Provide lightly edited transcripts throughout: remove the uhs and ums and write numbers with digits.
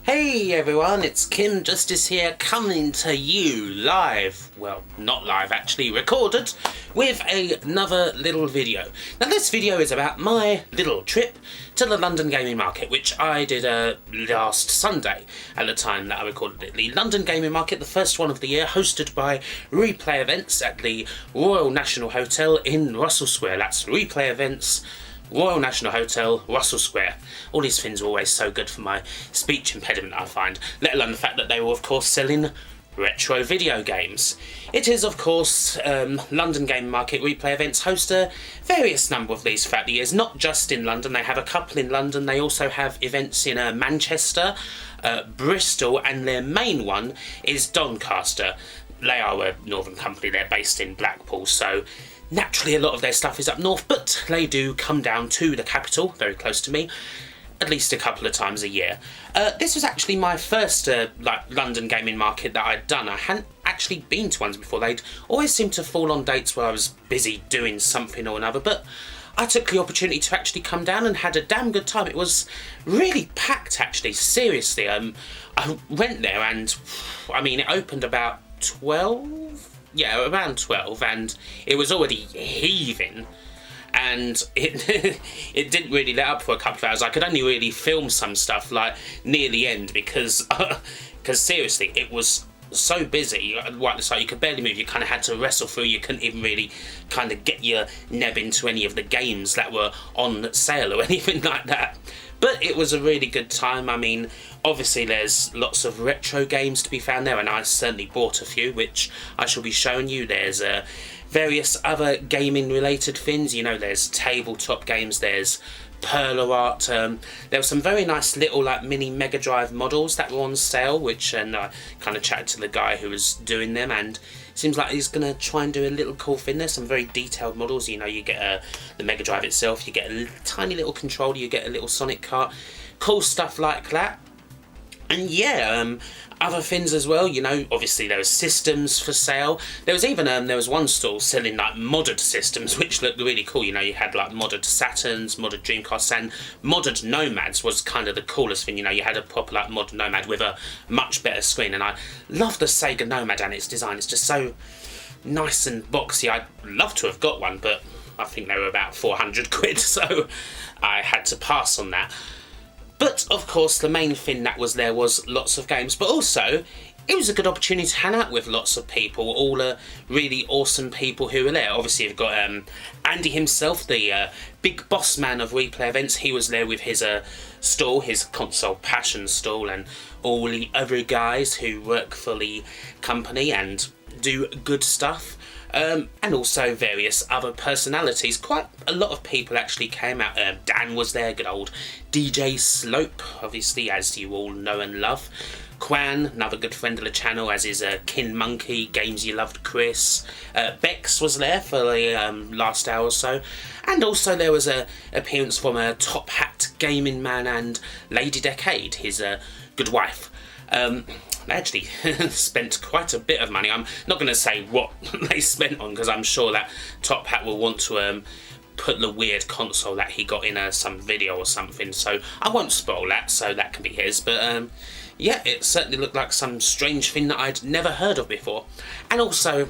Hey everyone, it's Kim Justice here, coming to you live, well, not live actually, recorded, with another little video. Now this video is about my little trip to the London Gaming Market, which I did last Sunday at the time that I recorded it. The London Gaming Market, the first one of the year, hosted by Replay Events at the Royal National Hotel in Russell Square. That's Replay Events, Royal National Hotel, Russell Square. All these things are always so good for my speech impediment, I find, let alone the fact that they were of course selling retro video games. It is of course London Game Market Replay Events host a various number of these throughout the years, not just in London. They have a couple in London, they also have events in Manchester, Bristol, and their main one is Doncaster. They are a northern company, they're based in Blackpool, so naturally a lot of their stuff is up north, but they do come down to the capital, very close to me, at least a couple of times a year. This was actually my first London gaming market that I'd done. I hadn't actually been to ones before. They'd always seemed to fall on dates where I was busy doing something or another, but I took the opportunity to actually come down and had a damn good time. It was really packed actually, seriously. I went there and, I mean, it opened about 12? Yeah, around 12, and it was already heaving, and it it didn't really let up for a couple of hours. I could only really film some stuff like near the end because seriously, it was so busy. Right, so you could barely move. You kind of had to wrestle through. You couldn't even really kind of get your neb into any of the games that were on sale or anything like that. But it was a really good time. I mean, obviously there's lots of retro games to be found there, and I certainly bought a few, which I shall be showing you. There's various other gaming related things, you know, there's tabletop games, there's perler art, there were some very nice little like mini Mega Drive models that were on sale, which, and I kind of chatted to the guy who was doing them, and seems like he's going to try and do a little cool thing. There's some very detailed models, you know, you get the Mega Drive itself, you get a tiny little controller, you get a little Sonic cart, cool stuff like that. And yeah, other things as well, you know, obviously there was systems for sale. There was even, there was one stall selling like modded systems, which looked really cool. You know, you had like modded Saturns, modded Dreamcasts, and modded Nomads was kind of the coolest thing. You know, you had a proper like modded Nomad with a much better screen, and I love the Sega Nomad and its design. It's just so nice and boxy. I'd love to have got one, but I think they were about 400 quid, so I had to pass on that. But, of course, the main thing that was there was lots of games, but also it was a good opportunity to hang out with lots of people, all really awesome people who were there. Obviously, you've got Andy himself, the big boss man of Replay Events. He was there with his stall, his console passion stall, and all the other guys who work for the company and do good stuff. And also various other personalities. Quite a lot of people actually came out. Dan was there, good old DJ Slope, obviously, as you all know and love. Quan, another good friend of the channel, as is Kin Monkey, Games You Loved Chris. Bex was there for the last hour or so. And also there was an appearance from a Top Hat Gaming Man and Lady Decade, his good wife. They actually spent quite a bit of money. I'm not going to say what they spent on, because I'm sure that Top Hat will want to put the weird console that he got in some video or something, so I won't spoil that, so that can be his. But yeah, it certainly looked like some strange thing that I'd never heard of before. And also,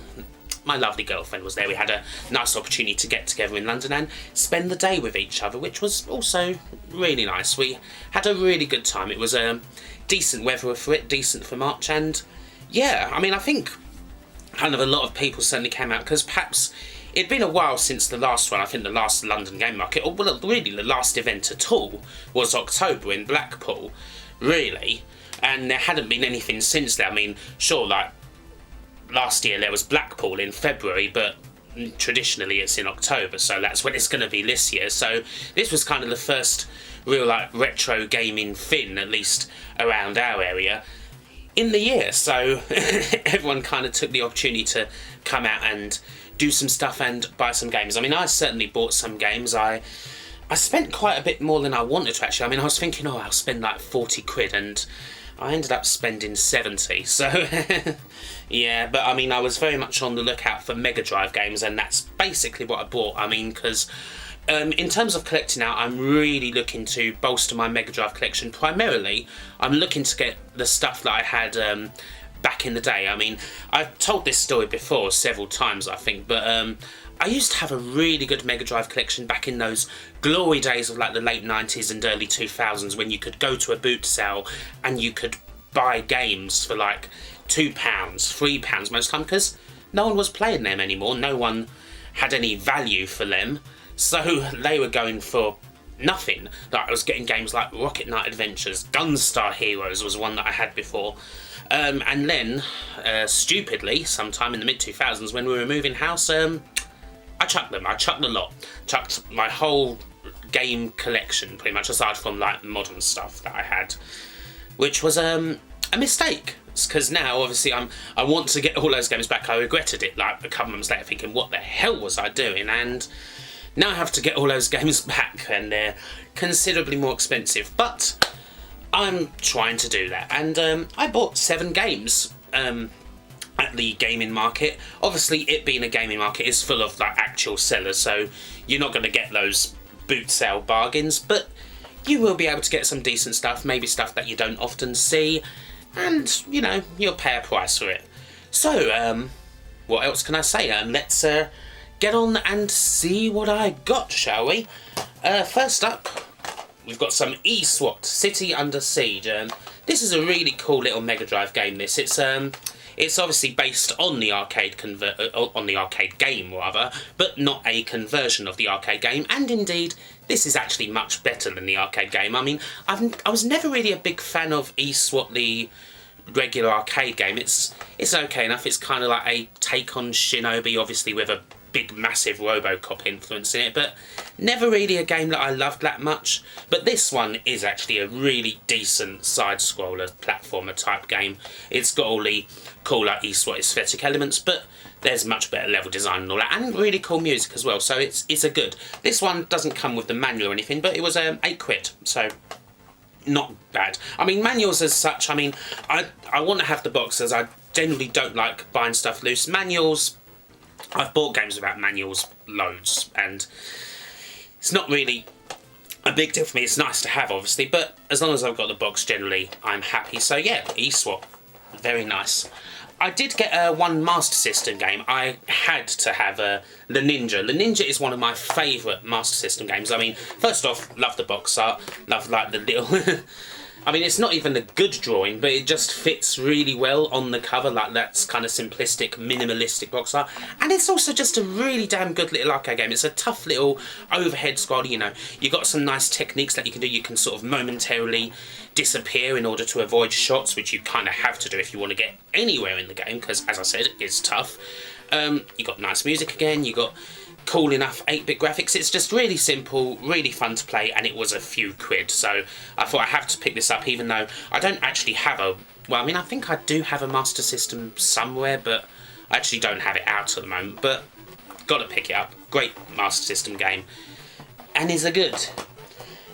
my lovely girlfriend was there. We had a nice opportunity to get together in London and spend the day with each other, which was also really nice. We had a really good time. It was decent weather for it, decent for March, and yeah, I mean, I think kind of a lot of people certainly came out, because perhaps it'd been a while since the last one. I think the last London Game Market, or well, really the last event at all, was October in Blackpool, really, and there hadn't been anything since then. I mean, sure, like last year there was Blackpool in February, but traditionally it's in October, so that's when it's going to be this year. So this was kind of the first real like retro gaming thing, at least around our area, in the year. So everyone kind of took the opportunity to come out and do some stuff and buy some games. I mean, I certainly bought some games. I spent quite a bit more than I wanted to, actually. I mean, I was thinking, oh, I'll spend like 40 quid, and I ended up spending 70, so yeah, but I mean, I was very much on the lookout for Mega Drive games, and that's basically what I bought. I mean, because In terms of collecting now, I'm really looking to bolster my Mega Drive collection. Primarily, I'm looking to get the stuff that I had back in the day. I mean, I've told this story before several times, I think, but I used to have a really good Mega Drive collection back in those glory days of like the late 90s and early 2000s, when you could go to a boot sale and you could buy games for like £2, £3 most of the time, because no one was playing them anymore. No one had any value for them, so they were going for nothing. Like, I was getting games like Rocket Knight Adventures, Gunstar Heroes was one that I had before. And then, stupidly, sometime in the mid-2000s, when we were moving house, I chucked them. I chucked a lot. Chucked my whole game collection, pretty much, aside from like modern stuff that I had, which was a mistake. Because now, obviously, I want to get all those games back. I regretted it like a couple months later, thinking, what the hell was I doing? And now I have to get all those games back, and they're considerably more expensive. But I'm trying to do that, and I bought 7 games at the gaming market. Obviously, it being a gaming market is full of like actual sellers, so you're not going to get those boot sale bargains, but you will be able to get some decent stuff, maybe stuff that you don't often see, and you know, you'll pay a price for it. So what else can I say? Let's get on and see what I got, shall we? First up, we've got some eSWAT, City Under Siege. This is a really cool little Mega Drive game. It's obviously based on the arcade game rather, but not a conversion of the arcade game. And indeed, this is actually much better than the arcade game. I mean, I was never really a big fan of eSWAT, the regular arcade game. It's okay enough. It's kind of like a take on Shinobi, obviously with a big massive RoboCop influence in it, but never really a game that I loved that much. But this one is actually a really decent side-scroller platformer type game. It's got all the cool like eSWAT aesthetic elements, but there's much better level design and all that, and really cool music as well, so it's a good. This one doesn't come with the manual or anything, but it was £8, so not bad. I mean, manuals as such, I mean, I want to have the box, as I generally don't like buying stuff loose. Manuals, I've bought games without manuals loads, and it's not really a big deal for me. It's nice to have, obviously, but as long as I've got the box, generally, I'm happy. So yeah, eSWAT, very nice. I did get one Master System game. I had to have The Ninja. The Ninja is one of my favourite Master System games. I mean, first off, love the box art, love like the little... I mean, it's not even a good drawing, but it just fits really well on the cover, like that's kind of simplistic, minimalistic box art. And it's also just a really damn good little arcade game. It's a tough little overhead scroll, you know. You've got some nice techniques that you can do. You can sort of momentarily disappear in order to avoid shots, which you kind of have to do if you want to get anywhere in the game, because, as I said, it's tough. You got nice music again, you got cool enough 8-bit graphics. It's just really simple, really fun to play, and it was a few quid, so I thought I have to pick this up, even though I don't actually have a... Well, I mean, I think I do have a Master System somewhere, but I actually don't have it out at the moment, but gotta pick it up. Great Master System game, and is a good.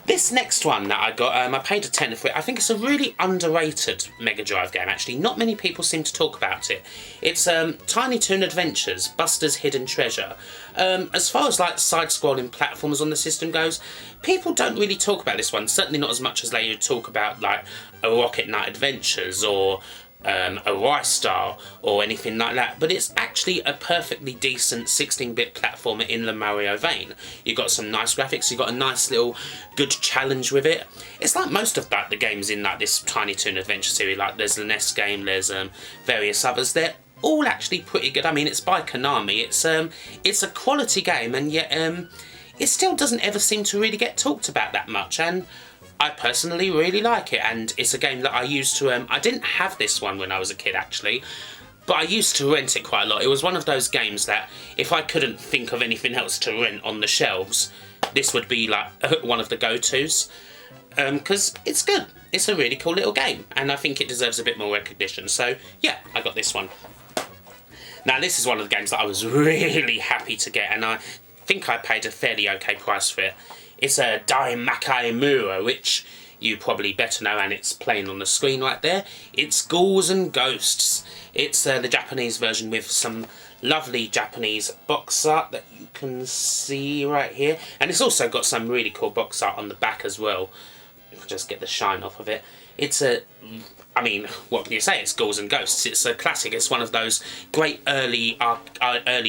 This next one that I got, I paid a tenner for it. I think it's a really underrated Mega Drive game, actually. Not many people seem to talk about it. It's Tiny Toon Adventures, Buster's Hidden Treasure. As far as like side-scrolling platforms on the system goes, people don't really talk about this one. Certainly not as much as they would talk about like a Rocket Knight Adventures or a Rice Star or anything like that, but it's actually a perfectly decent 16-bit platformer in the Mario vein. You've got some nice graphics, you've got a nice little good challenge with it. It's like most of like the games in like this Tiny Toon Adventure series, like there's the NES game, there's various others. They're all actually pretty good. I mean, it's by Konami, it's a quality game, and yet it still doesn't ever seem to really get talked about that much, and I personally really like it. And it's a game that I used to... I didn't have this one when I was a kid, actually, but I used to rent it quite a lot. It was one of those games that if I couldn't think of anything else to rent on the shelves, this would be like one of the go-tos, because it's good. It's a really cool little game, and I think it deserves a bit more recognition. So yeah, I got this one. Now, this is one of the games that I was really happy to get, and I think I paid a fairly okay price for it. It's a Daimakai Mura, which you probably better know, and it's playing on the screen right there. It's Ghouls and Ghosts. It's the Japanese version with some lovely Japanese box art that you can see right here, and it's also got some really cool box art on the back as well. If I just get the shine off of it, it's a, I mean, what can you say? It's Ghouls and Ghosts. It's a classic. It's one of those great early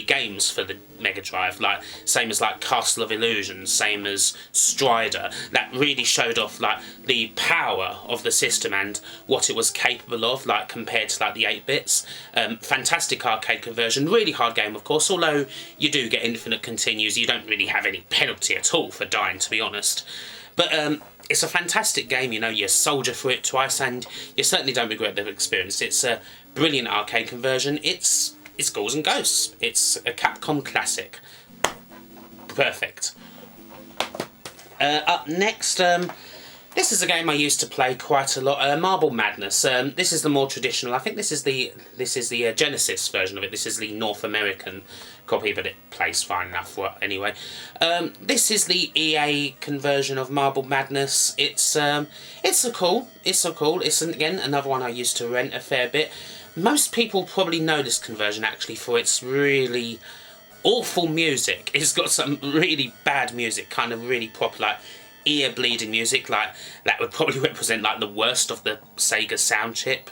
games for the Mega Drive, like same as like Castle of Illusion, same as Strider. That really showed off like the power of the system and what it was capable of, like compared to like the 8-bits. Fantastic arcade conversion. Really hard game, of course. Although you do get infinite continues, you don't really have any penalty at all for dying, to be honest. But it's a fantastic game, you know, you soldier through it twice and you certainly don't regret the experience. It's a brilliant arcade conversion. It's Ghouls and Ghosts. It's a Capcom classic. Perfect. Up next, this is a game I used to play quite a lot, Marble Madness. This is the more traditional, I think this is the Genesis version of it. This is the North American copy, but it plays fine enough anyway. This is the EA conversion of Marble Madness. It's cool. It's again another one I used to rent a fair bit. Most people probably know this conversion actually for its really awful music. It's got some really bad music, kind of really proper, like ear-bleeding music, like that would probably represent like the worst of the Sega sound chip.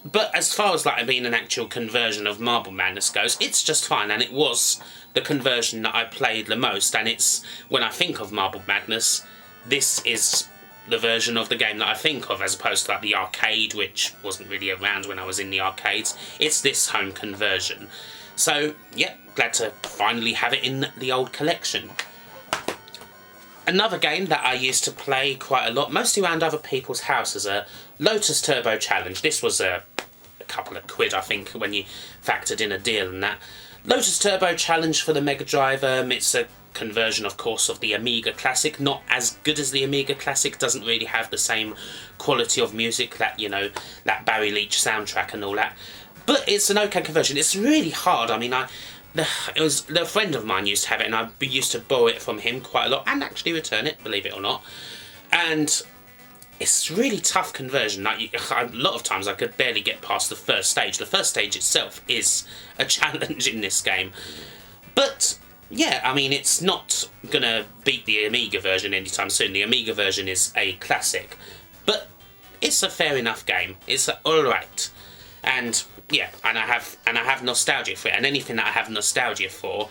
But as far as like being an actual conversion of Marble Madness goes, it's just fine, and it was the conversion that I played the most, and it's, when I think of Marble Madness, this is the version of the game that I think of, as opposed to like the arcade, which wasn't really around when I was in the arcades. It's this home conversion. So, yeah, glad to finally have it in the old collection. Another game that I used to play quite a lot, mostly around other people's houses, a Lotus Turbo Challenge. This was a couple of quid, I think, when you factored in a deal and that. Lotus Turbo Challenge for the Mega Drive. It's a conversion, of course, of the Amiga Classic. Not as good as the Amiga Classic. Doesn't really have the same quality of music that, you know, that Barry Leach soundtrack and all that. But it's an okay conversion. It's really hard. I mean, it was a friend of mine used to have it, and I used to borrow it from him quite a lot, and actually return it, believe it or not. And it's a really tough conversion. Like, a lot of times I could barely get past the first stage. The first stage itself is a challenge in this game. But yeah, I mean, it's not gonna beat the Amiga version anytime soon. The Amiga version is a classic, but it's a fair enough game. It's alright. And yeah, and I have nostalgia for it, and anything that I have nostalgia for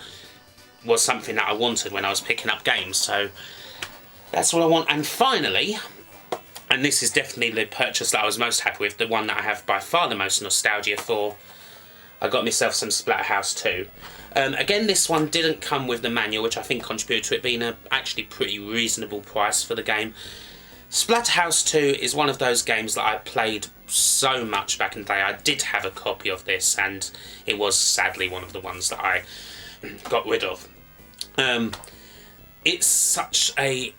was something that I wanted when I was picking up games, so that's what I want. And finally, and this is definitely the purchase that I was most happy with, the one that I have by far the most nostalgia for, I got myself some Splatterhouse 2. Again, this one didn't come with the manual, which I think contributed to it being a actually pretty reasonable price for the game. Splatterhouse 2 is one of those games that I played so much back in the day. I did have a copy of this, and it was sadly one of the ones that I got rid of. It's such a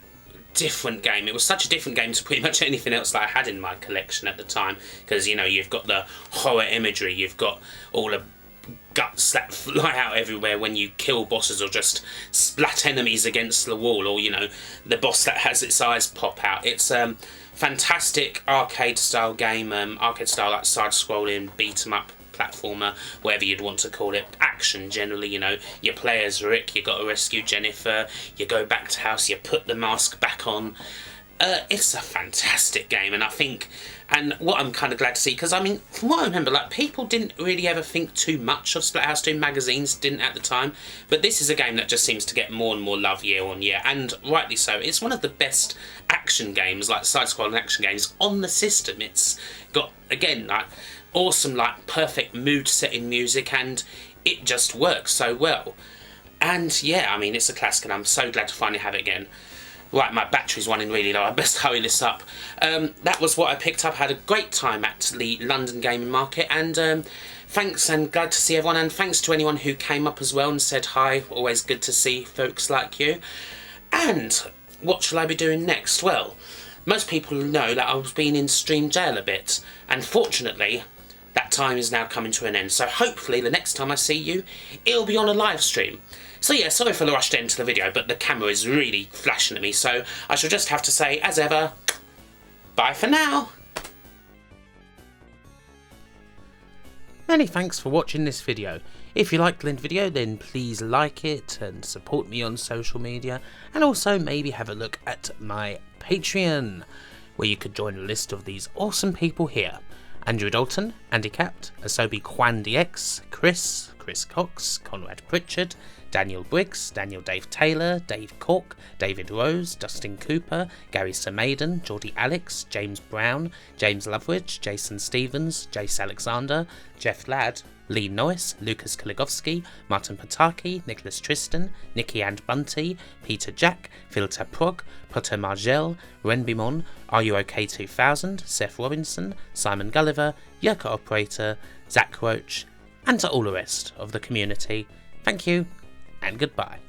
different game. It was such a different game to pretty much anything else that I had in my collection at the time, because, you know, you've got the horror imagery, you've got all the guts that fly out everywhere when you kill bosses or just splat enemies against the wall, or, you know, the boss that has its eyes pop out. It's fantastic arcade style game, arcade style like side scrolling beat 'em up platformer, whatever you'd want to call it. Action generally, you know, you play as Rick, you got to rescue Jennifer, you go back to house, you put the mask back on. It's a fantastic game, and I think, and what I'm kind of glad to see, because I mean, from what I remember, like, people didn't really ever think too much of Splatterhouse 2, magazines didn't at the time, but this is a game that just seems to get more and more love year on year, and rightly so. It's one of the best action games, like side-scrolling action games, on the system. It's got, again, like, awesome, like, perfect mood-setting music, and it just works so well. And yeah, I mean, it's a classic, and I'm so glad to finally have it again. Right, my battery's running really low, I best hurry this up. That was what I picked up. I had a great time at the London Gaming Market, and thanks, and glad to see everyone, and thanks to anyone who came up as well and said hi. Always good to see folks like you. And what shall I be doing next? Well, most people know that I was being in stream jail a bit, and fortunately, that time is now coming to an end. So hopefully the next time I see you, it'll be on a live stream. So yeah, sorry for the rushed end to the video, but the camera is really flashing at me, so I shall just have to say, as ever, bye for now. Many thanks for watching this video. If you liked the video, then please like it and support me on social media, and also maybe have a look at my Patreon, where you could join a list of these awesome people here: Andrew Dalton, Andy Capt, Asobi Kwan DX, Chris Cox, Conrad Pritchard, Daniel Briggs, Daniel Dave Taylor, Dave Cork, David Rose, Dustin Cooper, Gary Samaden, Geordie Alex, James Brown, James Loveridge, Jason Stevens, Jace Alexander, Jeff Ladd, Lee Norris, Lucas Kaligowski, Martin Pataki, Nicholas Tristan, Nikki and Bunty, Peter Jack, Philta Prog, Potter Margel, Renbimon, Are You OK 2000, Seth Robinson, Simon Gulliver, Yerka Operator, Zach Roach, and to all the rest of the community. Thank you, and goodbye.